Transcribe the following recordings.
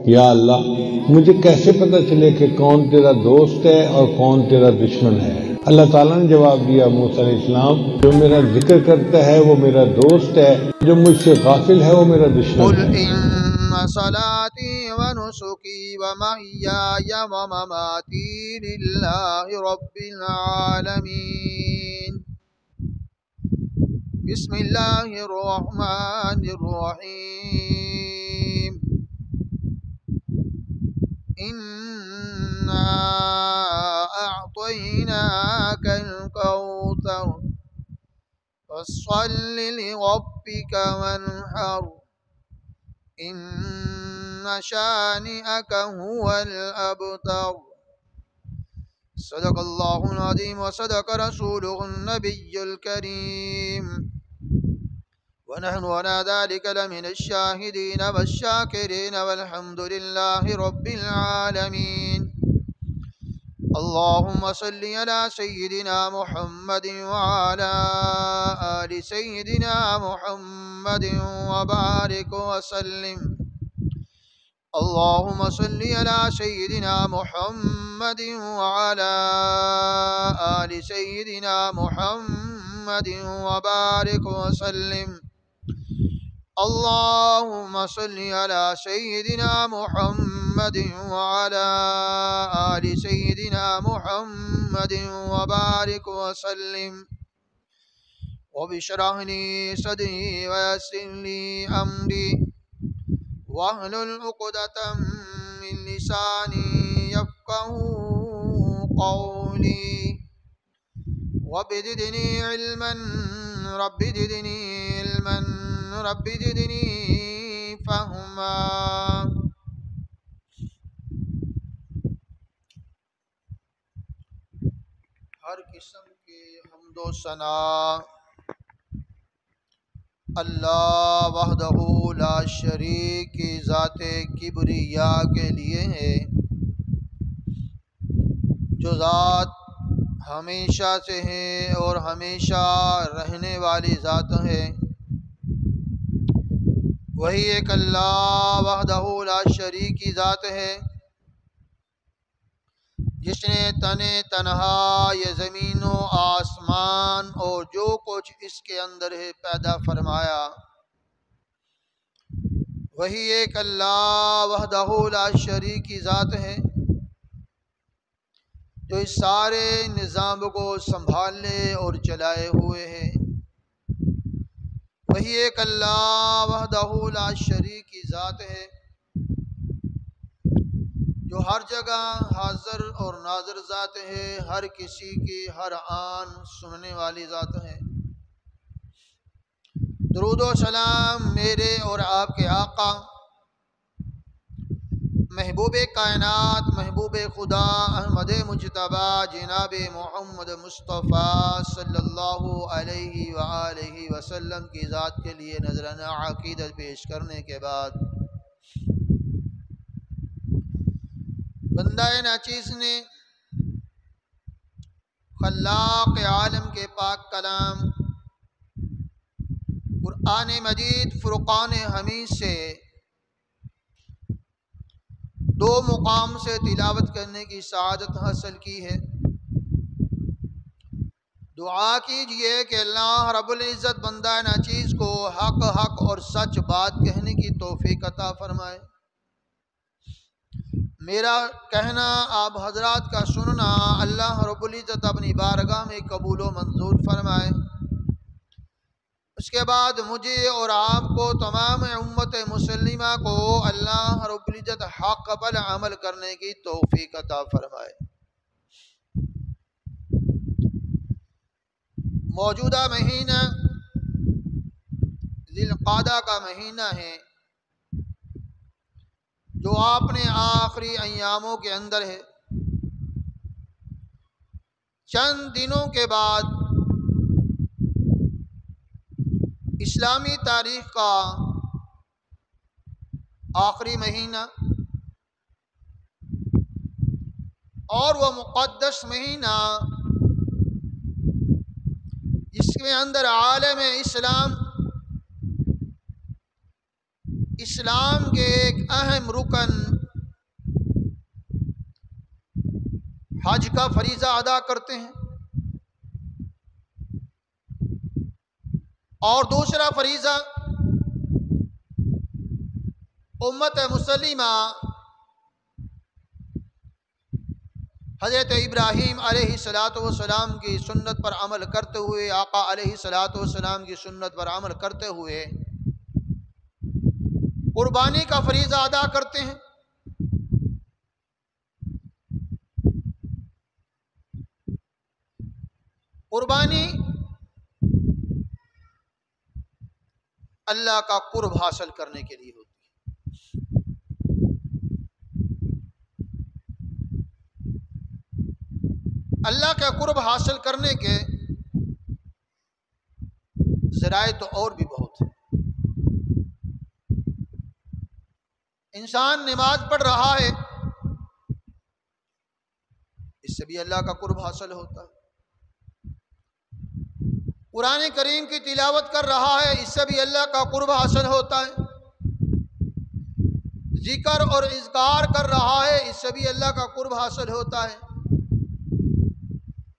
या अल्लाह, मुझे कैसे पता चले कि कौन तेरा दोस्त है और कौन तेरा दुश्मन है? अल्लाह ताला ने जवाब दिया, मूसा अलैहिस्सलाम, जो मेरा जिक्र करता है वो मेरा दोस्त है, जो मुझसे गाफिल है वो मेरा दुश्मन है। सलाती व नुसुकी व महयाया व ममाती लिल्लाहि रब्बिल आलमीन। बिस्मिल्लाहिर रहमानिर रहीम। इन्ना अअतैनाकल कौसर फस्सल्लि लिरब्बिका वन्हर इन्ना शानिअका हुवल अबतर। सदक़ल्लाहुल अज़ीम व सदक़ रसूलुहुन नबियुल करीम व नहनु अला ज़ालिका लमिनश शाहिदीन वश्शाकिरीन वल्हम्दुलिल्लाहि रब्बिल आलमीन। अल्लाहुम्मा सल्लि अला सय्यिदिना मुहम्मदिन व अला आलि सय्यिदिना मुहम्मदिन व बारिक व सल्लिम। अल्लाहुम्मा सल्लि अला सय्यिदिना मुहम्मदिन व अला आलि सय्यिदिना मुहम्मदिन व बारिक व सल्लिम। अल्लाहुम्मा सल्लि अला सय्यिदिना मुहम्मदिन व अला आलि सय्यिदिना मुहम्मदिन व बारिक व सल्लिम। रब्बि इश्रह ली सदरी व यस्सिर ली अमरी वहलुल उक़दतम मिन लिसानी यफ़क़हू क़ौली रब्बि ज़िदनी इल्मन रब्बि ज़िदनी इल्मन रब्बि ज़िदनी फ़हमा। हर किस्म के हम्दो सना अल्लाह वहदहू ला शरीक की ज़ाते किबरिया के लिए है, जो ज़ात हमेशा से है और हमेशा रहने वाली ज़ात है। वही एक अल्लाह वहदहू ला शरीक की ज़ात है, जिसने तने तनहा ये ज़मीन व आसमान और जो कुछ इसके अंदर है पैदा फरमाया। वही एक अल्लाह वहदहू ला शरीक की ज़ात है, जो इस सारे निज़ाम को संभालने और चलाए हुए है। वही एक अल्लाह वहदहू ला शरीक की ज़ात है, जो हर जगह हाज़िर और नाज़िर ज़ात है, हर किसी की हर आन सुनने वाली ज़ात है। दुरूद व सलाम मेरे और आपके आका महबूब कायनात महबूब खुदा अहमद मुज्तबा जनाब मोहम्मद मुस्तफ़ा सल्लल्लाहु अलैहि व आलिहि वसल्लम की ज़ात के लिए नजराना अक़ीदत पेश करने के बाद, बंदा नाचीज़ ने खल्लाक़ आलम के पाक कलाम क़ुरआन मजीद फ़ुरक़ान हमीद से दो मुकाम से तिलावत करने की सआदत हासिल की है। दुआ कीजिए कि अल्लाह रब्बुल इज़्ज़त बंदा नाचीज़ को हक हक और सच बात कहने की तौफ़ीक़ अता फ़रमाए। मेरा कहना आप हजरात का सुनना अल्लाह रब्बुल इज़्ज़त अपनी बारगाह में कबूल व मंजूर फरमाए। उसके बाद मुझे और आपको तमाम उम्मत मुसल्लिमा को अल्लाह रब्बुल इज़्ज़त हक़ पर अमल करने की तौफ़ीक़ अता फ़रमाए। मौजूदा महीना ज़िलक़ादा का महीना है, जो आपने आखिरी अय्यामों के अंदर है। चंद दिनों के बाद इस्लामी तारीख़ का आखिरी महीना और वह मुक़द्दस महीना जिसके अंदर आलम इस्लाम के एक अहम रुकन हज का फरीज़ा अदा करते हैं, और दूसरा फरीज़ा उम्मत मुसलिमा हज़रत इब्राहीम अलैहिस्सलाम की सुन्नत पर अमल करते हुए, आका अलैहिस्सलाम की सुन्नत पर अमल करते हुए कुर्बानी का फरीज़ा अदा करते हैं। कुर्बानी अल्लाह का कुर्ब हासिल करने के लिए होती है। अल्लाह का कुर्ब हासिल करने के ज़राए तो और भी बहुत है। इंसान नमाज पढ़ रहा है, इससे भी अल्लाह का कुर्ब हासिल होता है। कुरान करीम की तिलावत कर रहा है, इससे भी अल्लाह का कुर्ब हासिल होता है। जिक्र और इज़कार कर रहा है, इससे भी अल्लाह का कुर्ब हासिल होता है।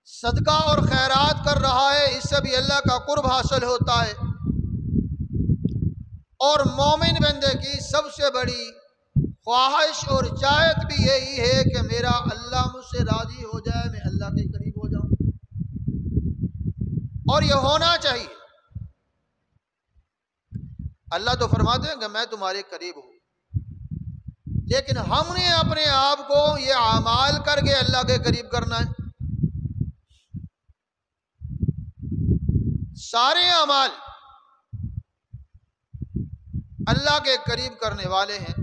सदका और खैरात कर रहा है, इससे भी अल्लाह का कुर्ब हासिल होता है। और मोमिन बंदे की सबसे बड़ी ख्वाहिश और चाहत भी यही है कि मेरा अल्लाह मुझसे राजी हो जाए, मैं अल्लाह के करीब हो जाऊं। और यह होना चाहिए। अल्लाह तो फरमाते हैं कि मैं तुम्हारे करीब हूं, लेकिन हमने अपने आप को ये आमाल करके अल्लाह के करीब करना है। सारे अमाल अल्लाह के करीब करने वाले हैं,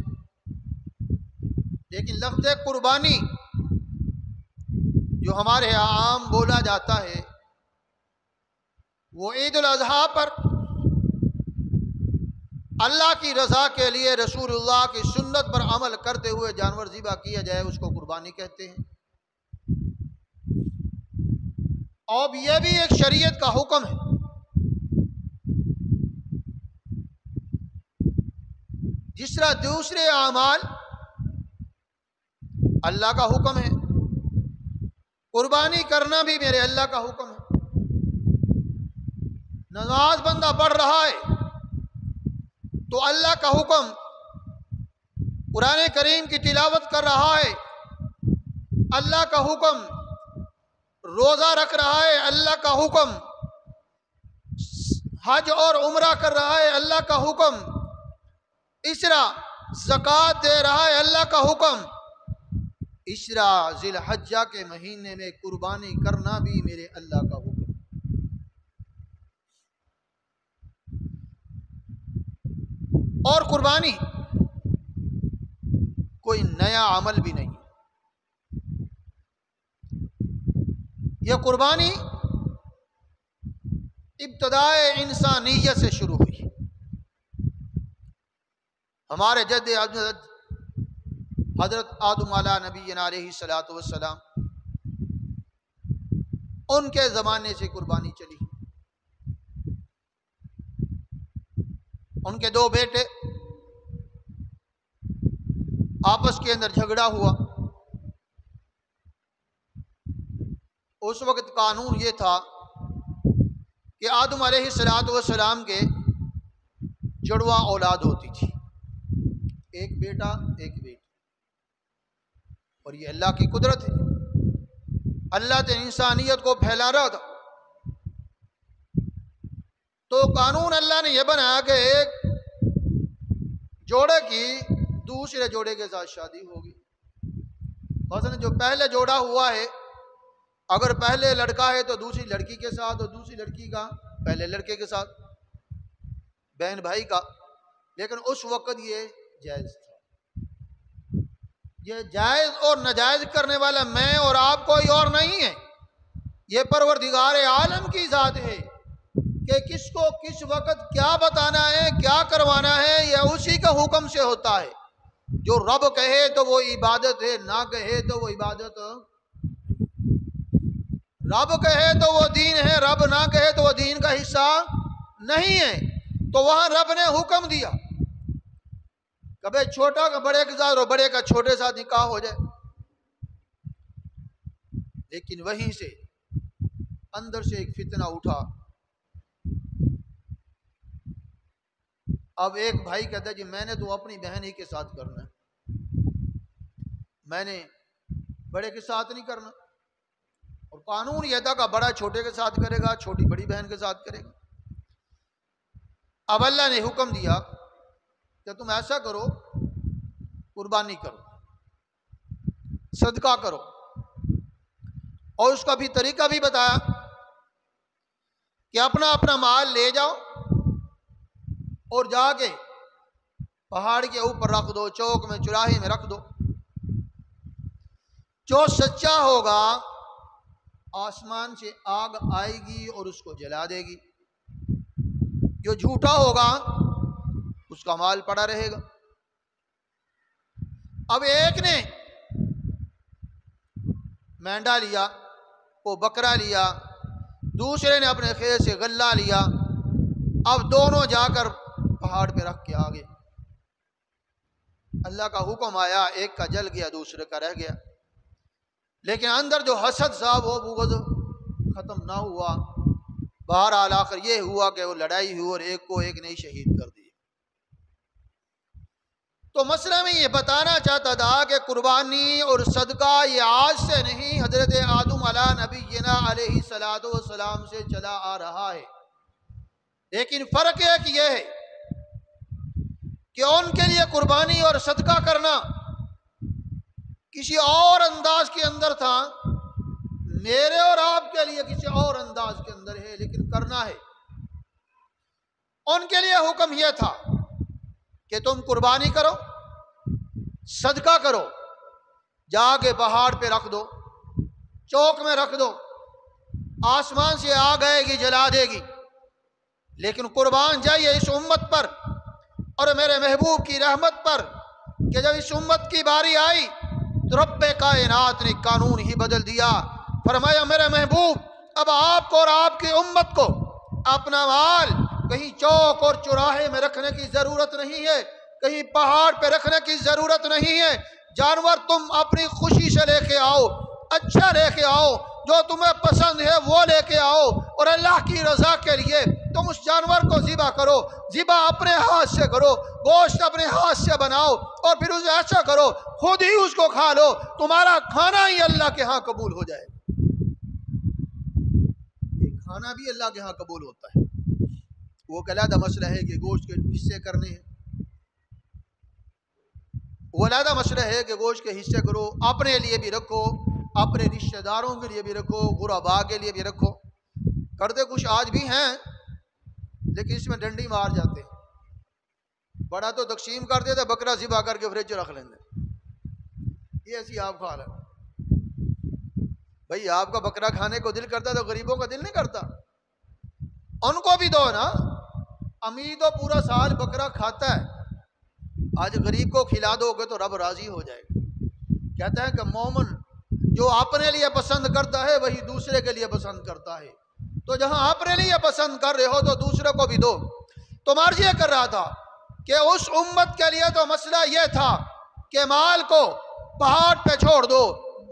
लेकिन लफ्ज़ कुर्बानी जो हमारे यहाँ आम बोला जाता है, वो ईद उल अज़हा पर अल्लाह की रज़ा के लिए रसूलुल्लाह की सुन्नत पर अमल करते हुए जानवर ज़िबा किया जाए, उसको कुर्बानी कहते हैं। और यह भी एक शरीयत का हुक्म है। जिस तरह दूसरे आमाल अल्लाह का हुक्म है, कुर्बानी करना भी मेरे अल्लाह का हुक्म है। नमाज बंदा पढ़ रहा है तो अल्लाह का हुक्म, कुरान करीम की तिलावत कर रहा है अल्लाह का हुक्म, रोजा रख रहा है अल्लाह का हुक्म, हज और उम्रा कर रहा है अल्लाह का हुक्म, इसरा ज़कात दे रहा है अल्लाह का हुक्म, इसरा ज़िलहज्जा के महीने में कुर्बानी करना भी मेरे अल्लाह का हुक्म। और कुर्बानी कोई नया अमल भी नहीं, यह कुर्बानी इब्तदाए इंसानियत से शुरू हुई। हमारे जद्द हजरत आदम अला नबीना अलैहिस्सलातु वस्सलाम, उनके ज़माने से कुर्बानी चली। उनके दो बेटे, आपस के अंदर झगड़ा हुआ। उस वक्त कानून ये था कि आदम अलैहिस्सलातु वस्सलाम के जुड़वा औलाद होती थी, एक बेटा एक बेटी। और ये अल्लाह की कुदरत है, अल्लाह ने इंसानियत को फैला रहा था। तो कानून अल्लाह ने यह बनाया कि एक जोड़े की दूसरे जोड़े के साथ शादी होगी। मसलन जो पहले जोड़ा हुआ है, अगर पहले लड़का है तो दूसरी लड़की के साथ, और दूसरी लड़की का पहले लड़के के साथ, बहन भाई का। लेकिन उस वक्त ये जायज़ था। ये जायज़ और नाजायज़ करने वाला मैं और आप कोई और नहीं है, ये परवरदिगार आलम की ज़ात है कि किसको किस वक्त क्या बताना है, क्या करवाना है, यह उसी का हुक्म से होता है। जो रब कहे तो वो इबादत है, ना कहे तो वो इबादत, रब कहे तो वो दीन है, रब ना कहे तो वो दीन का हिस्सा नहीं है। तो वहां रब ने हुक्म दिया, कभी छोटा का बड़े के साथ और बड़े का छोटे साथ निकाह हो जाए। लेकिन वहीं से अंदर से एक फितना उठा। अब एक भाई कहता है जी मैंने तो अपनी बहन ही के साथ करना है, मैंने बड़े के साथ नहीं करना। और कानून यह था कि बड़ा छोटे के साथ करेगा, छोटी बड़ी बहन के साथ करेगा। अब अल्लाह ने हुक्म दिया कि तुम ऐसा करो, कुर्बानी करो, सदका करो। और उसका भी तरीका भी बताया कि अपना अपना माल ले जाओ और जाके पहाड़ के ऊपर रख दो, चौक में चौराहे में रख दो। जो सच्चा होगा आसमान से आग आएगी और उसको जला देगी, जो झूठा होगा उसका माल पड़ा रहेगा। अब एक ने मेंढा लिया, वो बकरा लिया, दूसरे ने अपने खेत से गल्ला लिया। अब दोनों जाकर पहाड़ पे रख के आ गए। अल्लाह का हुक्म आया, एक का जल गया, दूसरे का रह गया। लेकिन अंदर जो हसद साहब वो बुग़्ज़ खत्म ना हुआ। बहरहाल आखिर ये हुआ कि वो लड़ाई हुई और एक को एक ने शहीद कर दिया। तो मसला में ये बताना चाहता था कि कुर्बानी और सदका ये आज से नहीं, हजरत आदम अला नबीना अलैहिस्सलातु वस्सलाम से चला आ रहा है। लेकिन फर्क एक ये है कि उनके लिए कुर्बानी और सदका करना किसी और अंदाज के अंदर था, मेरे और आपके लिए किसी और अंदाज के अंदर है, लेकिन करना है। उनके लिए हुक्म यह था कि तुम कुर्बानी करो, सदका करो, जाके पहाड़ पे रख दो, चौक में रख दो, आसमान से आग आएगी जला देगी। लेकिन कुर्बान जाइए इस उम्मत पर और मेरे महबूब की रहमत पर कि जब इस उम्मत की बारी आई तो रब्बे कायनात ने कानून ही बदल दिया। फरमाया मेरे महबूब अब आपको और आपकी उम्मत को अपना माल कहीं चौक और चौराहे में रखने की जरूरत नहीं है, कहीं पहाड़ पे रखने की जरूरत नहीं है। जानवर तुम अपनी खुशी से लेके आओ, अच्छा लेके आओ, जो तुम्हें पसंद है वो लेके आओ और अल्लाह की रजा के लिए तुम उस जानवर को ज़िबा करो। ज़िबा अपने हाथ से करो, गोश्त अपने हाथ से बनाओ और फिर उसे ऐसा करो खुद ही उसको खा लो, तुम्हारा खाना ही अल्लाह के यहाँ कबूल हो जाए। ये खाना भी अल्लाह के यहाँ कबूल होता है। वो अलग मसला है कि गोश्त के हिस्से करने हैं, वो अलग मसला है कि गोश्त के हिस्से करो, अपने लिए भी रखो, अपने रिश्तेदारों के लिए भी रखो, गुरबा के लिए भी रखो। करते कुछ आज भी हैं लेकिन इसमें डंडी मार जाते। बड़ा तो तकसीम कर देते, बकरा ज़िबा करके फ्रिज रख लेंगे। ये ऐसी आप खा रहे भाई, आपका बकरा खाने को दिल करता तो गरीबों का दिल नहीं करता? उनको भी दो ना। अमीर तो पूरा साल बकरा खाता है, आज गरीब को खिला दोगे तो रब राजी हो जाएगा। कहता है कि मोमिन जो अपने लिए पसंद करता है वही दूसरे के लिए पसंद करता है। तो जहां अपने लिए पसंद कर रहे हो तो दूसरे को भी दो। तो मर्ज ये कर रहा था कि उस उम्मत के लिए तो मसला ये था कि माल को पहाड़ पे छोड़ दो,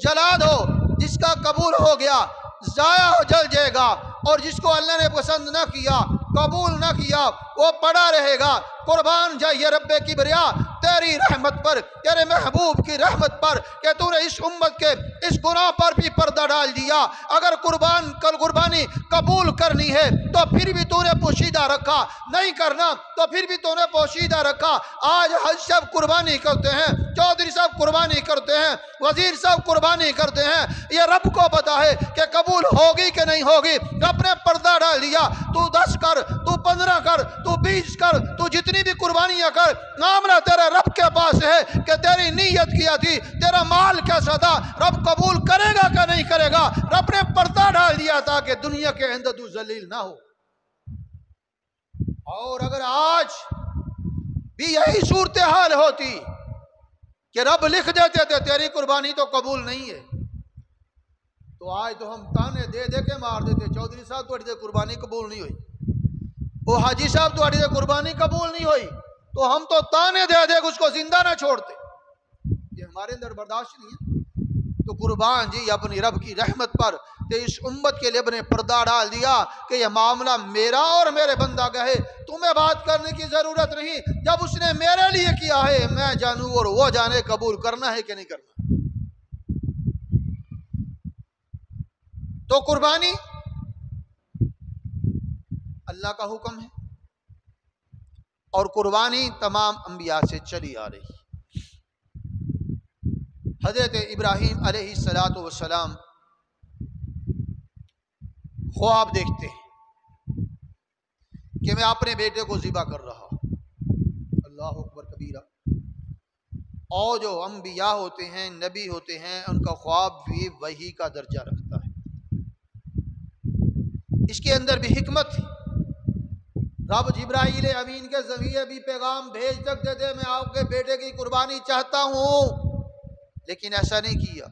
जला दो, जिसका कबूल हो गया जाया हो जल जाएगा, और जिसको अल्लाह ने पसंद न किया, कबूल न किया, वो पड़ा रहेगा। कुर्बान जाइए रब्बे की बरिया तेरी रहमत पर, तेरे महबूब की रहमत पर कि तूने इस उम्मत के इस गुनाह पर भी पर्दा डाल दिया। अगर कुर्बानी कबूल करनी है तो फिर भी तूने पोशीदा रखा, नहीं करना तो फिर भी तूने पोशीदा रखा। आज हज साहब कुर्बानी करते हैं, चौधरी साहब कुर्बानी करते हैं, वजीर साहब कुर्बानी करते हैं, ये रब को पता है कि कबूल होगी कि नहीं होगी। अपने पर्दा डाल दिया, तू 10 कर, तू 15 कर, तू 20 कर, तू जितनी भी कुर्बानियां कर, मामला तेरे रब के पास है कि तेरी नीयत किया थी, तेरा माल कैसा था, रब कबूल करेगा क्या नहीं करेगा। रब ने पर्दा डाल दिया था कि दुनिया के अंदर तू जलील ना हो। और अगर आज भी यही सूरत हाल होती कि रब लिख देते थे तेरी कुर्बानी तो कबूल नहीं है, तो आज तो हम ताने दे दे के मार देते, चौधरी साहब तुम्हारी कुर्बानी कबूल नहीं हुई, वो हाजी साहब तुम्हारी कुर्बानी कबूल नहीं हुई, तो हम तो ताने दे दे उसको जिंदा ना छोड़ते। ये हमारे अंदर बर्दाश्त नहीं है। तो कुर्बान जी अपनी रब की रहमत पर तो इस उम्मत के लिए अपने पर्दा डाल दिया कि यह मामला मेरा और मेरे बंदा का है, तुम्हें बात करने की जरूरत नहीं। जब उसने मेरे लिए किया है मैं जानू और वो जाने कबूल करना है कि नहीं करना। तो कुर्बानी अल्लाह का हुक्म है और कुर्बानी तमाम अंबिया से चली आ रही। हजरत इब्राहीम अलैहिस्सलातु वस्सलाम ख्वाब देखते हैं कि मैं अपने बेटे को ज़िबा कर रहा हूं। अल्लाह अकबर कबीरा। और जो अंबिया होते हैं, नबी होते हैं, उनका ख्वाब भी वही का दर्जा रखता है। इसके अंदर भी हिकमत थी। रब जिब्राईल अमीन के ज़रिए भी पैगाम भेज तक दे दे, मैं आपके बेटे की कुर्बानी चाहता हूं, लेकिन ऐसा नहीं किया।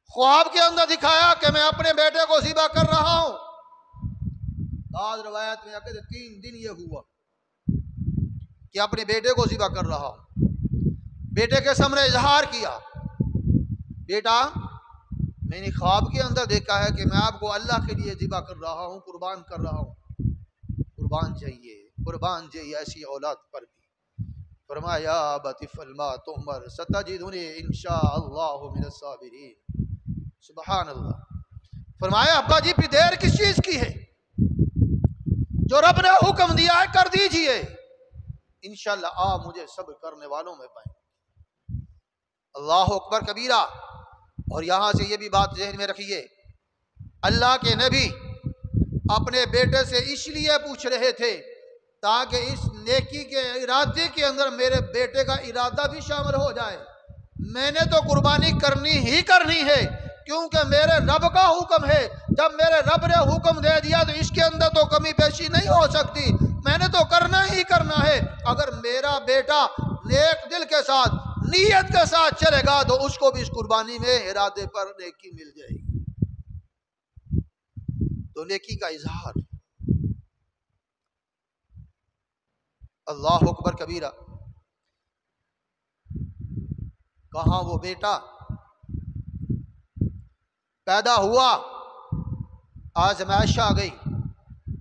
ख्वाब के अंदर दिखाया कि मैं अपने बेटे को ज़िबा कर रहा हूं। बाद रवायत में आके 3 दिन ये हुआ कि अपने बेटे को ज़िबा कर रहा हूं। बेटे के सामने इजहार किया, बेटा मैंने ख्वाब के अंदर देखा है कि मैं आपको अल्लाह के लिए ज़िबा कर रहा हूं, कुर्बान कर रहा हूं। कुर्बान चाहिए ऐसी औलाद पर भी। फरमाया बतिफलमा तुमर सतजिदुनी इंशाअल्लाहु मिनस साबिरीन। सुभान अल्लाह। फरमाया अब्बा जी फिर देर किस चीज की है, जो रब ने हुक्म दिया है कर दीजिए, इंशाअल्लाह आप मुझे सब्र करने वालों में पाएंगे। अल्लाह अकबर कबीरा। और यहां से ये भी बात ज़हन में रखिए, अल्लाह के नबी अपने बेटे से इसलिए पूछ रहे थे ताकि इस नेकी के इरादे के अंदर मेरे बेटे का इरादा भी शामिल हो जाए। मैंने तो कुर्बानी करनी ही करनी है क्योंकि मेरे रब का हुक्म है। जब मेरे रब ने हुक्म दे दिया तो इसके अंदर तो कमी पेशी नहीं हो सकती, मैंने तो करना ही करना है। अगर मेरा बेटा नेक दिल के साथ, नीयत के साथ चलेगा तो उसको भी इस कुर्बानी में इरादे पर नेकी मिल जाएगी। तो नेकी का इजहार। अल्लाह अकबर कबीरा। कहां वो बेटा पैदा हुआ, आजमाइश आ गई,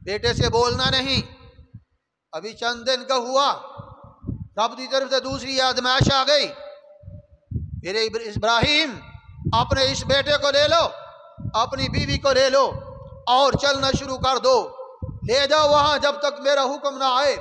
बेटे से बोलना नहीं, अभी चंद दिन का हुआ, रब की तरफ से दूसरी आजमाइश आ गई। मेरे इब्राहिम अपने इस बेटे को ले लो, अपनी बीवी को ले लो और चलना शुरू कर दो, ले जाओ वहां जब तक मेरा हुक्म ना आए।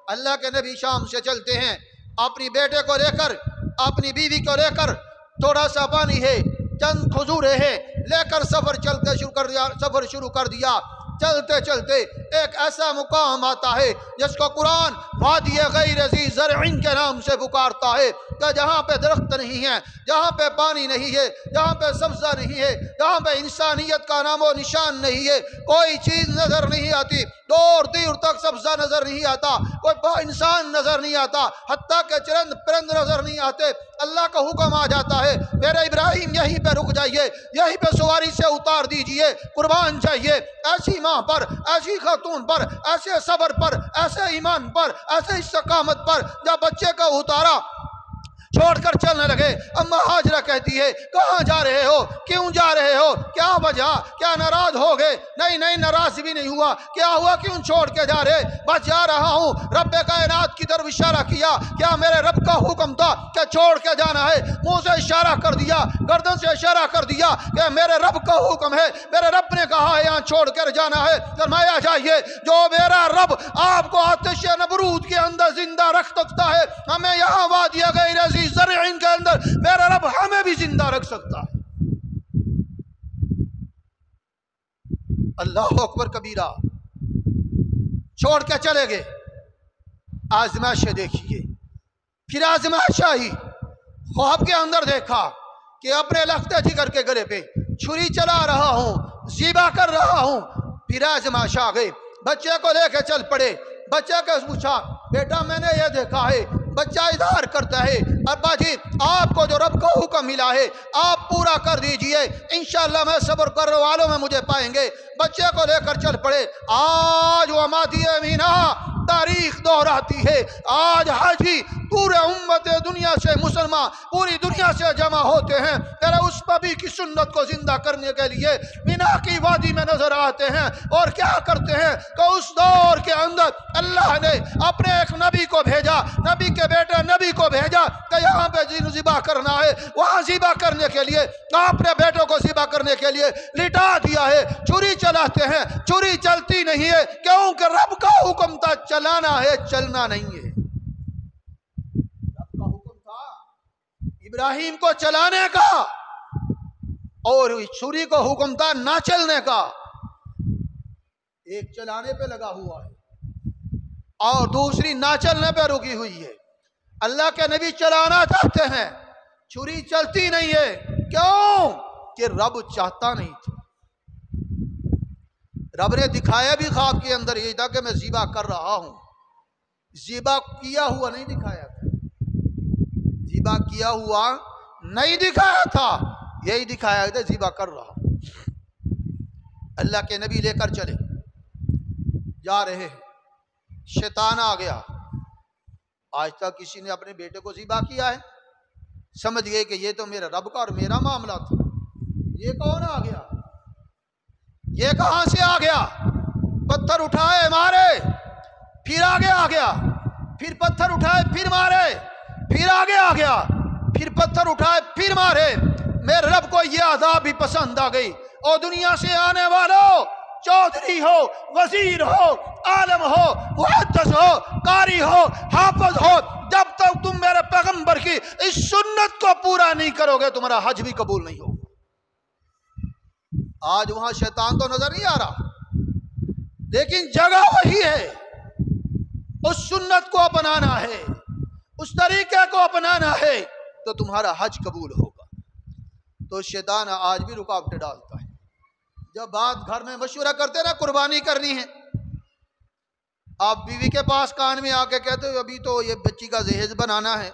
अल्लाह के नबी शाम से चलते हैं अपनी बेटे को लेकर, अपनी बीवी को लेकर, थोड़ा सा पानी है, चंद खजूरें हैं, लेकर सफर शुरू कर दिया। चलते चलते एक ऐसा मुकाम आता है जिसको कुरान वादी गैर ज़ी ज़रअन के नाम से पुकारता है कि जहाँ पे दरख्त नहीं है, जहाँ पे पानी नहीं है, जहाँ पे सब्जा नहीं है, जहाँ पे इंसानियत का नामो निशान नहीं है, कोई चीज़ नज़र नहीं आती, दूर दूर तक सब्जा नज़र नहीं आता, कोई इंसान नज़र नहीं आता, हत्ता के चरंद परिंद नज़र नहीं आते। अल्लाह का हुक्म आ जाता है, मेरे इब्राहिम यहीं पे रुक जाइए, यहीं पे सवारी से उतार दीजिए, कुर्बान चाहिए। ऐसी माँ पर, ऐसी खातून पर, ऐसे सब्र पर, ऐसे ईमान पर, ऐसे इस्तकामत पर जब बच्चे का उतारा, छोड़कर चलने लगे। अम्मा हाजरा कहती है कहाँ जा रहे हो, क्यों जा रहे हो, क्या वजह, क्या नाराज हो गए? नहीं नहीं, नाराज भी नहीं हुआ। क्या हुआ, क्यों छोड़ के जा रहे? बस जा रहा हूँ। रब कायनात की तरफ इशारा किया, क्या मेरे रब का हुक्म था क्या छोड़ के जाना है? मुंह से इशारा कर दिया, गर्दन से इशारा कर दिया कि मेरे रब का हुक्म है, मेरे रब ने कहा है यहाँ छोड़ कर जाना है। फरमाया जाइए, जो मेरा रब आपको आतिश नबरूद के अंदर जिंदा रख सकता है, हमें यहाँ वादिया गैर ज़रअन के अंदर मेरा रब हमें भी जिंदा रख सकता है। अल्लाह अकबर कबीरा। छोड़ के चले गए। आजमाइश देखिए, फिर आजमाइश आई। ख्वाब के अंदर देखा कि अपने लख्ते जिगर के गले पे छुरी चला रहा हूं, ज़िबा कर रहा हूं। फिर आजमाइश आ गई, बच्चे को लेके चल पड़े। बच्चे को पूछा, बेटा मैंने ये देखा है। बच्चा इजहार करता है, अब्बा जी आपको जो रब का हुक्म मिला है आप पूरा कर दीजिए, इंशाअल्लाह मैं सब्र करने वालों में मुझे पाएंगे। बच्चे को लेकर चल पड़े। आज वो मादी अमीना तारीख दोहराती है, आज हाजी पूरे उम्मत दुनिया से मुसलमान पूरी दुनिया से जमा होते हैं तेरे उस नबी की सुन्नत को जिंदा करने के लिए मीना की वादी में नजर आते हैं। और क्या करते हैं कि उस दौर के अंदर अल्लाह ने अपने एक नबी को भेजा, नबी के बेटे नबी को भेजा कि यहाँ पे ज़िबा करना है। वहाँ ज़िबा करने के लिए अपने बेटों को ज़िबा करने के लिए लिटा दिया है, छुरी चलाते हैं, छुरी चलती नहीं है क्योंकि रब का हुक्म था चलाना है, चलना नहीं है। रब का हुक्म था इब्राहिम को चलाने का और छुरी को हुक्म था ना चलने का। एक चलाने पे लगा हुआ है और दूसरी ना चलने पे रुकी हुई है। अल्लाह के नबी चलाना चाहते हैं, छुरी चलती नहीं है, क्यों कि रब चाहता नहीं था। रब ने दिखाया भी ख्वाब के अंदर यही था कि मैं ज़िबा कर रहा हूं, ज़िबा किया हुआ नहीं दिखाया था, ज़िबा किया हुआ नहीं दिखाया था, यही दिखाया था ज़िबा कर रहा हूं। अल्लाह के नबी लेकर चले जा रहे हैं, शैतान आ गया। आज तक किसी ने अपने बेटे को ज़िबा किया है? समझ गए कि ये तो मेरा रब का और मेरा मामला था। ये कौन आ गया, ये कहां से आ गया? पत्थर उठाए मारे, फिर आगे आ गया, फिर पत्थर उठाए फिर मारे, फिर आगे आ गया, फिर पत्थर उठाए फिर मारे। मेरे रब को ये आज़ाब भी पसंद आ गई। और दुनिया से आने वालों, चौधरी हो, वजीर हो, आलम हो, मुहद्दिस हो, कारी हो, हाफिज हो, जब तक तुम मेरे पैगंबर की इस सुन्नत को पूरा नहीं करोगे तुम्हारा हज भी कबूल नहीं होगा। आज वहां शैतान तो नजर नहीं आ रहा, लेकिन जगह वही है। उस सुन्नत को अपनाना है, उस तरीके को अपनाना है तो तुम्हारा हज कबूल होगा। तो शैतान आज भी रुकावटें डालता है। जब बात घर में मशवरा करते ना कुर्बानी करनी है, आप बीवी के पास कान में आके कहते हो अभी तो ये बच्ची का जहेज बनाना है,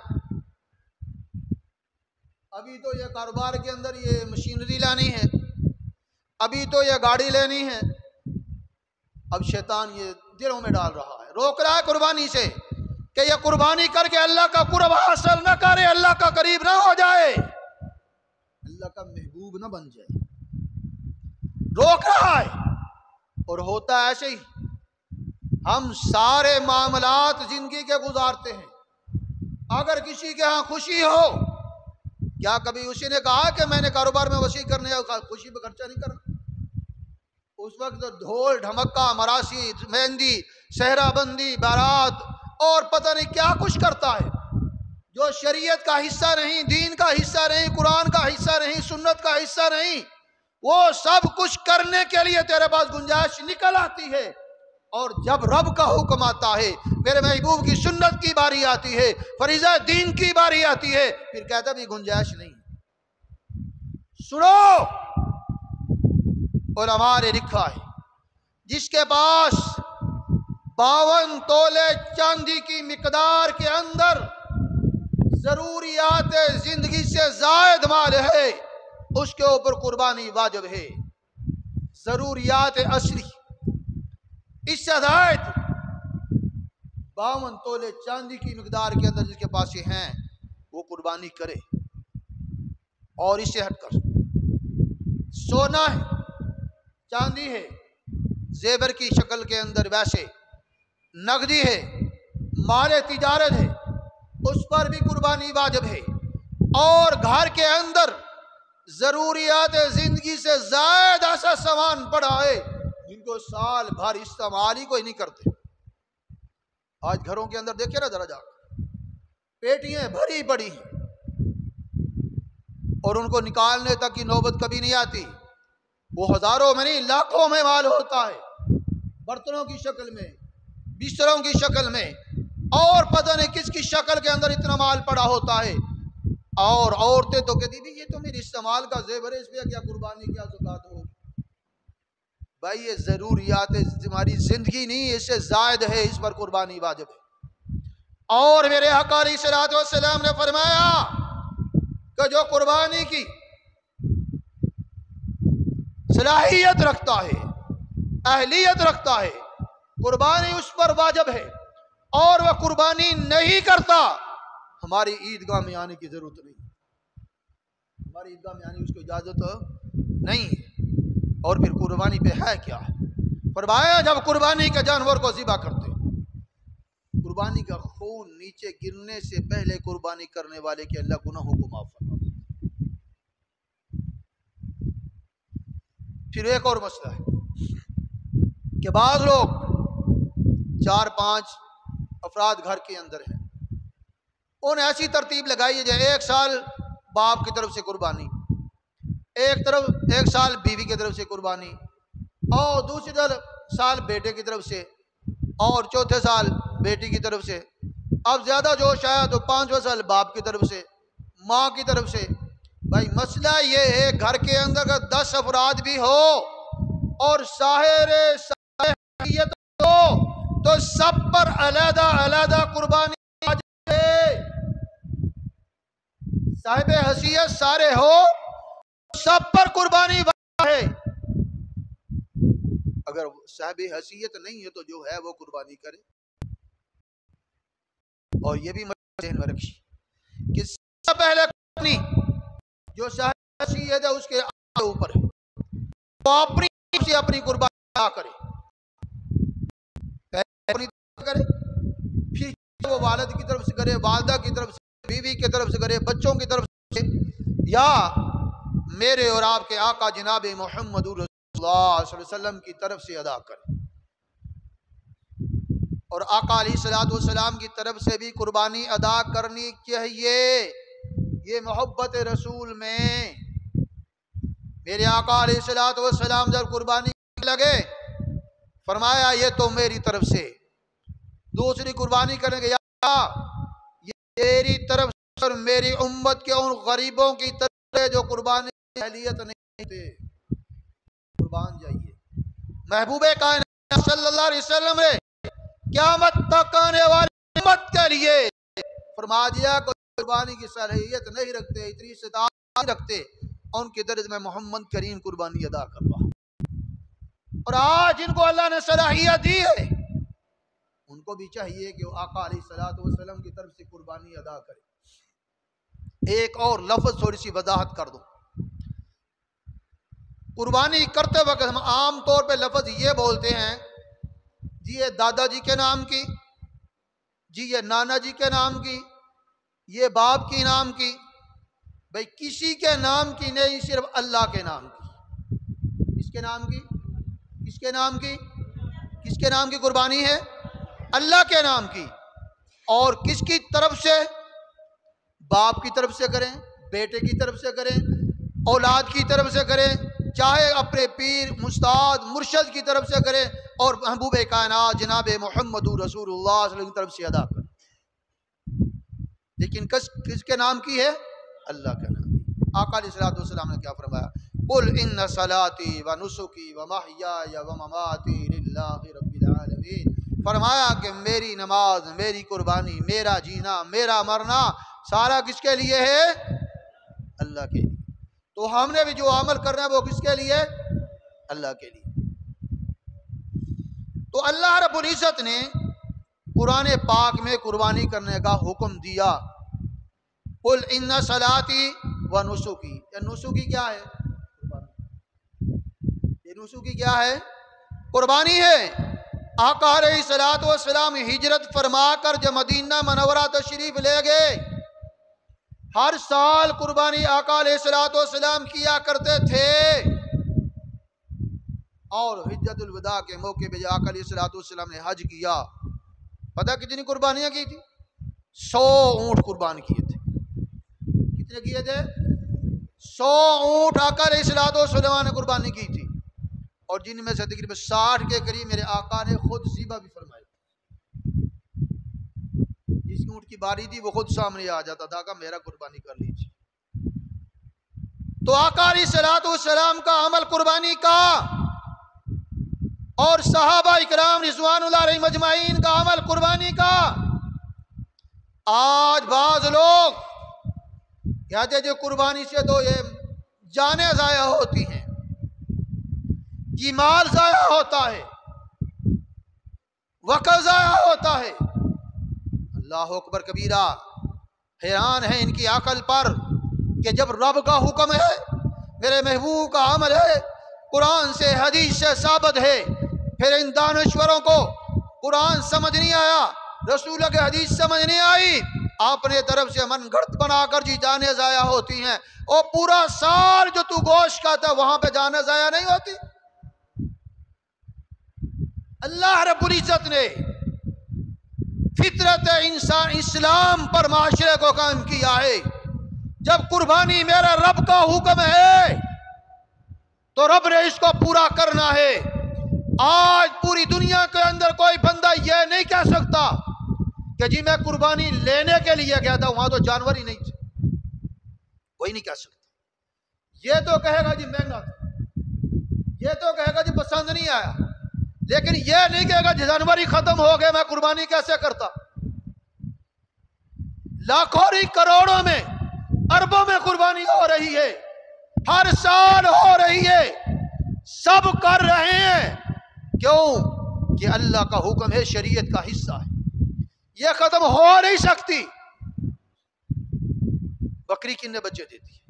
अभी तो ये कारोबार के अंदर ये मशीनरी लानी है, अभी तो ये गाड़ी लेनी है। अब शैतान ये दिलों में डाल रहा है, रोक रहा है कुर्बानी से कि ये कुर्बानी करके अल्लाह का कुर्ब हासिल न करे, अल्लाह का करीब ना हो जाए, अल्लाह का महबूब ना बन जाए, रोक रहा है। और होता ऐसे ही, हम सारे मामलात जिंदगी के गुजारते हैं। अगर किसी के यहाँ खुशी हो, क्या कभी उसी ने कहा कि मैंने कारोबार में वसी करने या खुशी पे खर्चा नहीं करना? उस वक्त तो ढोल ढमक्का, मरासी, मेहंदी, सहराबंदी, बारात और पता नहीं क्या कुछ करता है जो शरीयत का हिस्सा नहीं, दीन का हिस्सा नहीं, कुरान का हिस्सा नहीं, सुन्नत का हिस्सा नहीं। वो सब कुछ करने के लिए तेरे पास गुंजाइश निकल आती है। और जब रब का हुक्म आता है, मेरे महबूब की सुन्नत की बारी आती है, फरीज़ा दीन की बारी आती है, फिर कहता भी गुंजाइश नहीं। सुनो, उलमा ने लिखा है जिसके पास 52 तोले चांदी की मिकदार के अंदर जरूरियात जिंदगी से जायद माल है, उसके ऊपर कुर्बानी वाजिब है। जरूरियात असली, इससे जायद 52 तोले चांदी की मिकदार के अंदर जिसके पास ये हैं वो कुर्बानी करे। और इससे हटकर सोना है, चांदी है, जेवर की शक्ल के अंदर वैसे, नगदी है, माले तिजारत है, उस पर भी कुर्बानी वाजिब है। और घर के अंदर जरूरियात जिंदगी से ज्यादा ऐसा सामान पड़ा है जिनको साल भर इस्तेमाल ही कोई नहीं करते। आज घरों के अंदर देखिए ना जरा जाकर, पेटियां भरी पड़ी हैं और उनको निकालने तक की नौबत कभी नहीं आती। वो हजारों में नहीं लाखों में माल होता है, बर्तनों की शक्ल में, बिस्तरों की शक्ल में, और पता नहीं किसकी शक्ल के अंदर इतना माल पड़ा होता है। और औरतें तो कहती भी ये तो मेरे इस्तेमाल का जेवर है, इस पर क्या कुर्बानी क्या ज़कात हो। भाई ये जरूरियात हमारी जिंदगी नहीं, इससे जायद है, इस पर कुर्बानी वाजिब है। और मेरे हक़ अलैहिस्सलाम ने फरमाया कि जो कुर्बानी की सलाहियत रखता है, अहलियत रखता है, कुर्बानी उस पर वाजिब है और वह कुर्बानी नहीं करता, हमारी ईदगाह में आने की जरूरत नहीं, हमारी ईदगाह में आने की उसको इजाजत नहीं है। और फिर कुर्बानी पे है क्या? फरमाया जब कुर्बानी के जानवर को ज़िबा करते, कुर्बानी का खून नीचे गिरने से पहले कुर्बानी करने वाले के अल्लाह गुनाहों को माफ फरमाता। फिर एक और मसला है कि बाज़ लोग 4-5 अफराद घर के अंदर हैं, उन्हें ऐसी तरतीब लगाई है जैसे एक साल बाप की तरफ से कुर्बानी, एक साल बीवी की तरफ से कुर्बानी, और दूसरी साल बेटे की तरफ से, और चौथे साल बेटी की तरफ से। अब ज्यादा जोश आया तो 5वां साल बाप की तरफ से, माँ की तरफ से। भाई मसला ये है, घर के अंदर अगर 10 अफराद भी हो और साहियत हो तो सब पर अलग अलग कुर्बानी आ जाए। साहिब हसीयत सारे हो, सब पर कुर्बानी है। अगर साहिब हसीयत नहीं है तो जो है वो कुर्बानी करे। और ये भी ध्यान में रखिए कि सबसे पहले कुर्बानी जो साहिब हसीयत है उसके ऊपर है, वो अपनी कुर्बानी करे, अपनी करे, फिर वो वालिद की तरफ से करे, वालिदा की तरफ से, बीवी की तरफ से करे, बच्चों की तरफ से, या मेरे और आपके आका जनाब मोहम्मद रसूलुल्लाह सल्लल्लाहु अलैहि वसल्लम की तरफ से अदा करे। और आका अलैहिस्सलाम की तरफ से भी कुर्बानी अदा करनी चाहिए। ये मोहब्बत रसूल में मेरे आका अलैहिस्सलाम जब कुर्बानी लगे फरमाया ये तो मेरी तरफ से, दूसरी कुर्बानी करेंगे या ये मेरी तरफ से और मेरी उम्मत के उन गरीबों की तरफ से जो कुर्बानी की अहलियत नहीं थे, कुर्बान जाइए। महबूबे कायनात सल्लल्लाहु अलैहि वसल्लम ने क़यामत तक आने वाली उम्मत के लिए फरमा दिया कोई कुर्बानी की सलाहियत नहीं रखते, इतनी इस्तात नहीं रखते, उनके दर्ज में मोहम्मद करीम कुर्बानी अदा कर रहा। और आज जिनको अल्लाह ने सलाहियत दी है उनको भी चाहिए कि वो आका अलैहिस्सलाम की तरफ से कुर्बानी अदा करे। एक और लफ्ज थोड़ी सी वजाहत कर दो। कुर्बानी करते वक्त हम आम तौर पे लफ्ज ये बोलते हैं, जी ये दादाजी के नाम की, जी ये नाना जी के नाम की, ये बाप के नाम की। भाई किसी के नाम की नहीं, सिर्फ अल्लाह के नाम की। किसके नाम की? किसके नाम की? किसके नाम की कुर्बानी है? अल्लाह के नाम की। और किसकी तरफ से? बाप की तरफ से करें, बेटे की तरफ से करें, औलाद की तरफ से करें, चाहे अपने पीर मुस्ताद मुर्शद की तरफ से करें, और महबूबे कायनात जनाब मोहम्मद रसूलुल्लाह सल्लल्लाहु अलैहि वसल्लम की तरफ से अदा करें। लेकिन किसके नाम की है? अल्लाह का नाम। आका अलैहिस्सलातु वस्सलाम ने क्या फरमाया? कुल इन्ना सलाती व नुसुकी व महयाया व ममाती लिल्लाहि रब्बिल आलमीन। फरमाया कि मेरी नमाज, मेरी कुर्बानी, मेरा जीना, मेरा मरना सारा किसके लिए है? अल्लाह के लिए। तो हमने भी जो अमल करना है वो किसके लिए? अल्लाह के लिए। तो अल्लाह रब्बुल इज्जत ने कुरान पाक में कुर्बानी करने का हुक्म दिया। कुल इन्ना सलाती व नुसुकी। ये नुसुकी क्या है? ये नुसुकी क्या है? कुर्बानी है। आका अलैहिस्सलातु वस्सलाम हिजरत फरमा कर जब मदीना मनव्वरा तशरीफ ले गए, हर साल कुर्बानी आका अलैहिस्सलातु वस्सलाम किया करते थे। और हिज्जतुल वदा के मौके पे आका अलैहिस्सलातु वस्सलाम ने हज किया, पता कितनी कुर्बानियां की थी? 100 ऊंट कुर्बान किए थे। कितने किए थे? 100 ऊंट आका अलैहिस्सलातु वस्सलाम ने कुर्बानी की थी। और जिनमें से तकरीबन 60 के करीब मेरे आका ने खुद ज़िबा भी फरमाई। जिस ऊंट की बारी थी वो खुद सामने आ जाता था, आका मेरा कुर्बानी कर लीजिए। तो आका अलैहिस्सलातु वस्सलाम का अमल कुर्बानी का और सहाबा इकराम रिज़वानुल्लाह अलैहिम अजमाइन का अमल कुर्बानी का। आज बाज लोग कहते जो कुर्बानी से तो ये जानें ज़ाया होती हैं, ये माल ज़ाया होता है, वक़्त ज़ाया होता है। अल्लाह अकबर कबीरा। हैरान है इनकी अकल पर कि जब रब का हुक्म है, मेरे महबूब का अमल है, कुरान से हदीस से साबित है, फिर इन दानश्वरों को कुरान समझ नहीं आया, रसूल के हदीस समझ नहीं आई, अपने तरफ से मन घड़त बनाकर जी जाने ज़ाया होती हैं। और पूरा साल जो तू गोश्त खाता वहां पे जाने ज़ाया नहीं होती। अल्लाह रब्बुल इज्जत ने फितरत इंसान इस्लाम पर माशरे को कायम किया है। जब कुर्बानी मेरा रब का हुक्म है तो रब ने इसको पूरा करना है। आज पूरी दुनिया के अंदर कोई बंदा यह नहीं कह सकता कि जी मैं कुर्बानी लेने के लिए गया था, वहां तो जानवर ही नहीं थे, कोई नहीं कह सकता। ये तो कहेगा जी महंगा था, ये तो कहेगा जी पसंद नहीं आया, लेकिन यह नहीं कहेगा जी जानवर ही खत्म हो गए, मैं कुर्बानी कैसे करता। लाखों नहीं करोड़ों में अरबों में कुर्बानी हो रही है, हर साल हो रही है, सब कर रहे हैं। क्यों? कि अल्लाह का हुक्म है, शरीयत का हिस्सा है, यह खत्म हो नहीं सकती। बकरी कितने बच्चे देती है?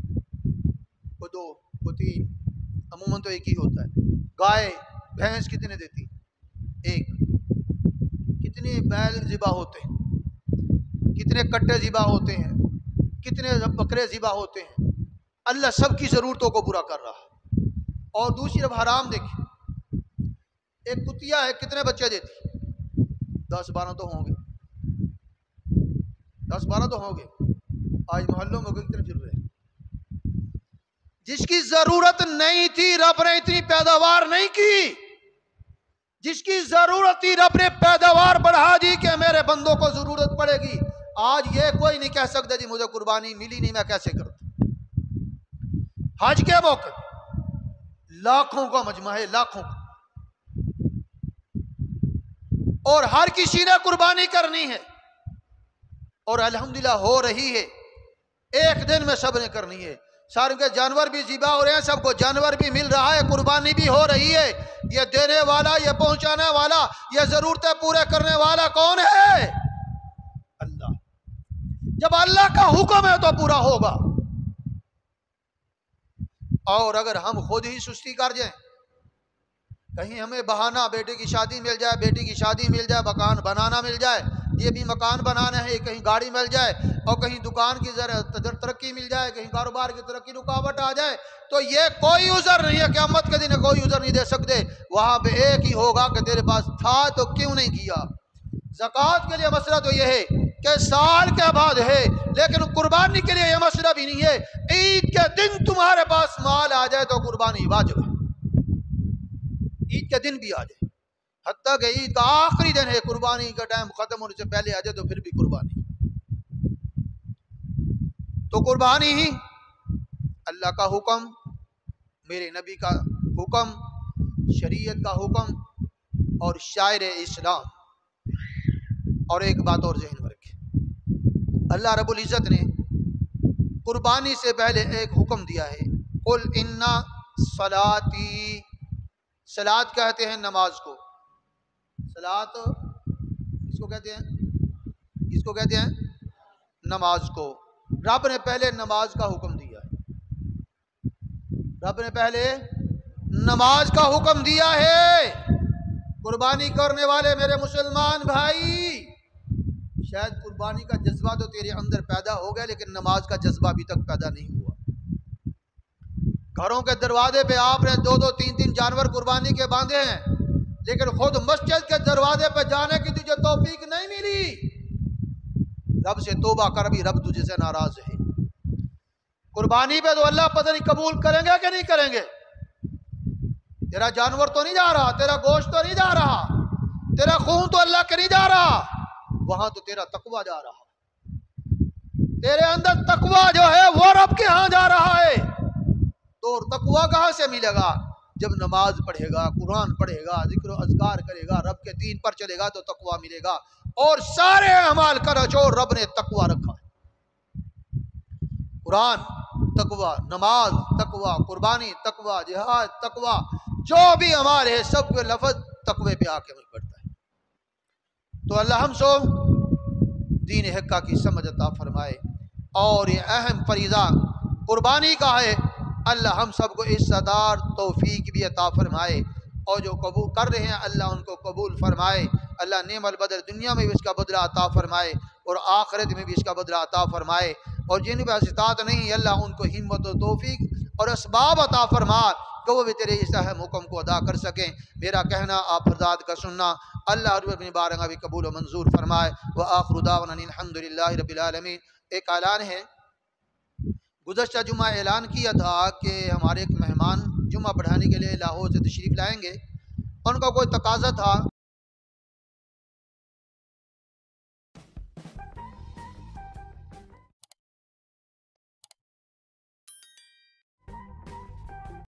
वो 2, वो 3, अमूमन तो एक ही होता है। गाय भैंस कितने देती? 1। कितने बैल ज़िबा होते हैं, कितने कट्टे ज़िबा होते हैं, कितने बकरे ज़िबा होते हैं। अल्लाह सबकी ज़रूरतों को पूरा कर रहा है। और दूसरी तरफ हराम देखिए, एक कुतिया है, कितने बच्चे देती? 10-12 तो होंगे, 10-12 तो होंगे। आज मोहल्लों में कितने फिर रहे हैं। जिसकी जरूरत नहीं थी रब ने इतनी पैदावार नहीं की, जिसकी जरूरत थी रब ने पैदावार बढ़ा दी कि मेरे बंदों को जरूरत पड़ेगी। आज ये कोई नहीं कह सकता जी मुझे कुर्बानी मिली नहीं, मैं कैसे करता। हज के मौके लाखों का मजमा है, लाखों का, और हर किसी ने कुर्बानी करनी है, और अल्हम्दुलिल्लाह हो रही है। एक दिन में सब ने करनी है। सारे के जानवर भी ज़िबा हो रहे हैं, सबको जानवर भी मिल रहा है, कुर्बानी भी हो रही है। ये देने वाला, ये पहुंचाने वाला, ये जरूरतें पूरे करने वाला कौन है? अल्लाह। जब अल्लाह का हुक्म है तो पूरा होगा। और अगर हम खुद ही सुस्ती कर जाएं, कहीं हमें बहाना, बेटे की शादी मिल जाए, बेटी की शादी मिल जाए, मकान बनाना मिल जाए, ये भी मकान बनाना है, कहीं गाड़ी मिल जाए, और कहीं दुकान की तरक्की मिल जाए, कहीं कारोबार की तरक्की रुकावट आ जाए, तो ये कोई उज़र नहीं है। क़यामत के दिन कोई उज़र नहीं दे सकते। वहां पे एक ही होगा कि तेरे पास था तो क्यों नहीं किया। ज़कात के लिए मसला तो यह है कि साल के बाद है, लेकिन कुर्बानी के लिए यह मसला भी नहीं है। ईद के दिन तुम्हारे पास माल आ जाए तो कुर्बानी वाजिब है, ईद के दिन भी आ जाए, हत्ता कि ईद का आखिरी दिन है, कुर्बानी का टाइम खत्म होने से पहले आ जाए तो फिर भी कुर्बानी। तो कुर्बानी ही अल्लाह का हुक्म, मेरे नबी का हुक्म, शरीयत का हुक्म और शायर इस्लाम। और एक बात और ज़हन में रखें, अल्लाह रब्बुल इज़्ज़त ने कुर्बानी से पहले एक हुक्म दिया है, कुल इन्ना सलाती। सलात कहते हैं नमाज को, सलात किसको कहते हैं? किसको कहते हैं? नमाज को। रब ने पहले नमाज का हुक्म दिया है, रब ने पहले नमाज का हुक्म दिया है। कुर्बानी करने वाले मेरे मुसलमान भाई, शायद कुर्बानी का जज्बा तो तेरे अंदर पैदा हो गया, लेकिन नमाज का जज्बा अभी तक पैदा नहीं हुआ। घरों के दरवाजे पे आपने 2-2, 3-3 जानवर कुर्बानी के बांधे हैं, लेकिन खुद मस्जिद के दरवाजे पे जाने की तुझे तौफीक नहीं मिली। रब से तौबा कर, अभी रब तुझे से नाराज है। कुर्बानी पे तो अल्लाह पता नहीं कबूल करेंगे कि नहीं करेंगे। तेरा जानवर तो नहीं जा रहा, तेरा गोश्त तो नहीं जा रहा, तेरा खून तो अल्लाह के नहीं जा रहा, वहां तो तेरा तकवा जा रहा। तेरे अंदर तकवा जो है वो रब के यहां जा रहा है। तो तकवा कहां से मिलेगा? जब नमाज पढ़ेगा, कुरान पढ़ेगा, जिक्र अज़कार करेगा, रब के दीन पर चलेगा तो तकवा मिलेगा। और सारे अमाल का निचोड़ रब ने तकवा रखा है। कुरान तकवा, नमाज तकवा, कुर्बानी तकवा, जिहाद तकवा, जो भी हमारे है सब के लफ्ज़ तकवे पे आके अमल पड़ता है। तो अल्लाह हम सो दीन हक्का की समझ अता फरमाए। और ये अहम फरीज़ा कुर्बानी का है, अल्लाह हम सबको इज़्ज़तदार तौफीक भी अता फरमाए। और जो कबूल कर रहे हैं अल्लाह उनको कबूल फरमाए। अल्लाह नेमल बदल दुनिया में भी इसका बदला अता फरमाए और आखिरत में भी इसका बदला अता फरमाए। और जिन पर इस्तात नहीं अल्लाह उनको हिम्मत और तौफीक और असबाब अता फरमा कि वो भी तेरे इस अहम हुक्म को अदा कर सकें। मेरा कहना आप फरजाद का सुनना अल्लाह अपनी बारगाह भी कबूल व मंजूर फरमाए। व आखिरु दावना अल्हम्दुलिल्लाहि रब्बिल आलमीन। एक ऐलान है, गुज़श्ता जुमा ऐलान किया था कि हमारे एक मेहमान जुमा पढ़ाने के लिए लाहौर से तशरीफ़ लाएंगे। उनका कोई तकाज़ा था